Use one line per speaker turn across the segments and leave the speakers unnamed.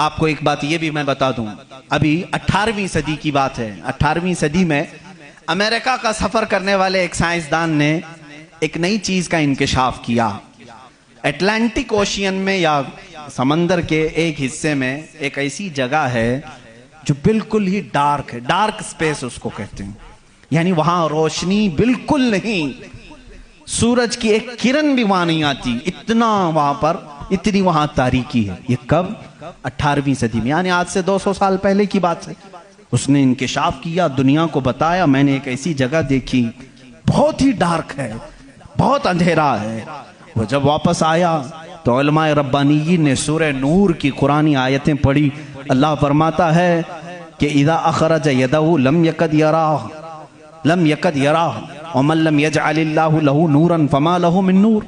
آپ کو ایک بات یہ بھی میں بتا دوں، ابھی 18ویں صدی کی بات ہے، 18ویں صدی میں امریکہ کا سفر کرنے والے ایک سائنسدان نے ایک نئی چیز کا انکشاف کیا۔ اٹلانٹک اوشین میں یا سمندر کے ایک حصے میں ایک ایسی جگہ ہے جو بالکل ہی ڈارک ہے، ڈارک سپیس اس کو کہتے ہیں، یعنی وہاں روشنی بالکل نہیں، سورج کی ایک کرن بھی وہاں نہیں آتی، اتنی وہاں تاریکی ہے۔ یہ کب؟ 18ویں صدی میں، یعنی آج سے 200 سال پہلے کی بات ہے۔ اس نے انکشاف کیا، دنیا کو بتایا میں نے ایک ایسی جگہ دیکھی، بہت ہی ڈارک ہے، بہت اندھیرا ہے۔ وہ جب واپس آیا تو علماء ربانیین نے سورہ نور کی قرآنی آیتیں پڑھی۔ اللہ فرماتا ہے کہ اذا اخرج یدہ لم یکد یراہ ومن لم یجعل اللہ لہ نورا فما لہ من نور۔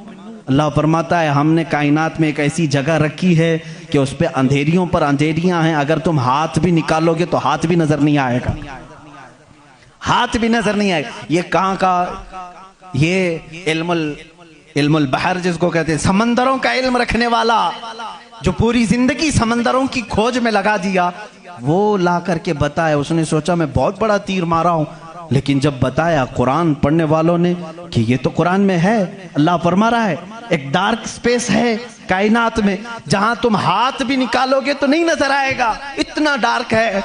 اللہ فرماتا ہے ہم نے کائنات میں ایک ایسی جگہ رکھی ہے کہ اس پہ اندھیریوں پر اندھیریاں ہیں، اگر تم ہاتھ بھی نکالو گے تو ہاتھ بھی نظر نہیں آئے گا، ہاتھ بھی نظر نہیں آئے گا۔ یہ کہاں کا؟ یہ علم البحر جس کو کہتے ہیں، سمندروں کا علم رکھنے والا جو پوری زندگی سمندروں کی کھوج میں لگا دیا، وہ لا کر کے بتایا۔ اس نے سوچا میں بہت بڑا تیر مارا ہوں، لیکن جب بتایا قرآن پڑھنے والوں نے کہ یہ تو قرآن میں ہے، اللہ فرما رہا ہے ایک ڈارک سپیس ہے کائنات میں جہاں تم ہاتھ بھی نکالو گے تو نہیں نظر آئے گا، اتنا ڈارک ہے۔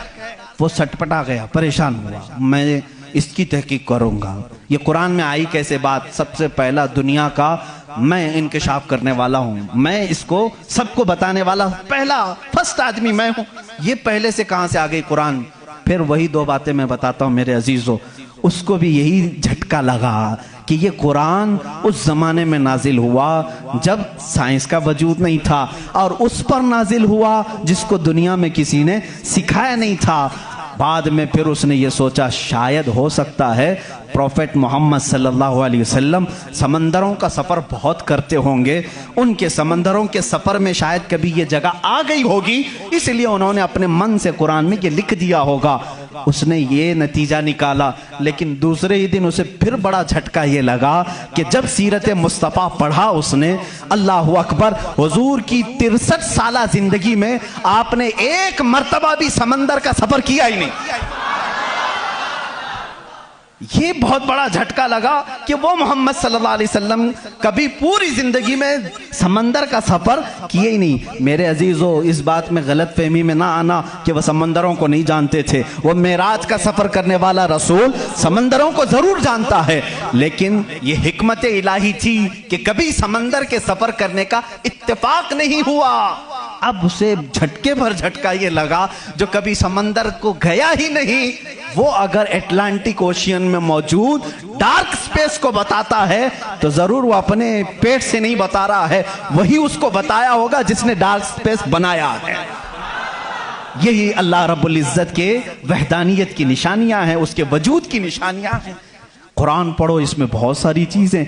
وہ سٹپٹا گیا، پریشان ہوا، میں اس کی تحقیق کروں گا۔ یہ قرآن میں آئی کیسے بات؟ سب سے پہلا دنیا کا میں انکشاف کرنے والا ہوں، میں اس کو سب کو بتانے والا پہلا فرسٹ آدمی میں ہوں، یہ پہلے سے کہاں سے آ گئی قرآن؟ پھر وہی دو باتیں میں بتاتا ہوں میرے عزیزو۔ اس کو بھی یہی جھٹکا لگا کہ یہ قرآن اس زمانے میں نازل ہوا جب سائنس کا وجود نہیں تھا، اور اس پر نازل ہوا جس کو دنیا میں کسی نے سکھایا نہیں تھا۔ بعد میں پھر اس نے یہ سوچا شاید ہو سکتا ہے پروفیٹ محمد صلی اللہ علیہ وسلم سمندروں کا سفر بہت کرتے ہوں گے، ان کے سمندروں کے سفر میں شاید کبھی یہ جگہ آ گئی ہوگی، اس لیے انہوں نے اپنے من سے قرآن میں یہ لکھ دیا ہوگا۔ اس نے یہ نتیجہ نکالا، لیکن دوسرے ہی دن اسے پھر بڑا جھٹکا یہ لگا کہ جب سیرت مصطفیٰ پڑھا اس نے، اللہ اکبر، حضور کی 63 سالہ زندگی میں آپ نے ایک مرتبہ بھی سمندر کا سفر کیا ہی نہیں۔ یہ بہت بڑا جھٹکا لگا کہ وہ محمد صلی اللہ علیہ وسلم کبھی پوری زندگی میں سمندر کا سفر کیے ہی نہیں۔ میرے عزیزو، اس بات میں غلط فہمی میں نہ آنا کہ وہ سمندروں کو نہیں جانتے تھے، وہ معراج کا سفر کرنے والا رسول سمندروں کو ضرور جانتا ہے، لیکن یہ حکمت الہی تھی کہ کبھی سمندر کے سفر کرنے کا اتفاق نہیں ہوا۔ اب اسے جھٹکے پر جھٹکا یہ لگا جو کبھی سمندر کو گیا ہی نہیں، وہ اگر اٹلانٹک اوشین میں موجود ڈارک سپیس کو بتاتا ہے تو ضرور وہ اپنے پیٹ سے نہیں بتا رہا ہے، وہی اس کو بتایا ہوگا جس نے ڈارک سپیس بنایا ہے۔ یہی اللہ رب العزت کے وحدانیت کی نشانیاں ہیں، اس کے وجود کی نشانیاں ہیں۔ قرآن پڑھو، اس میں بہت ساری چیزیں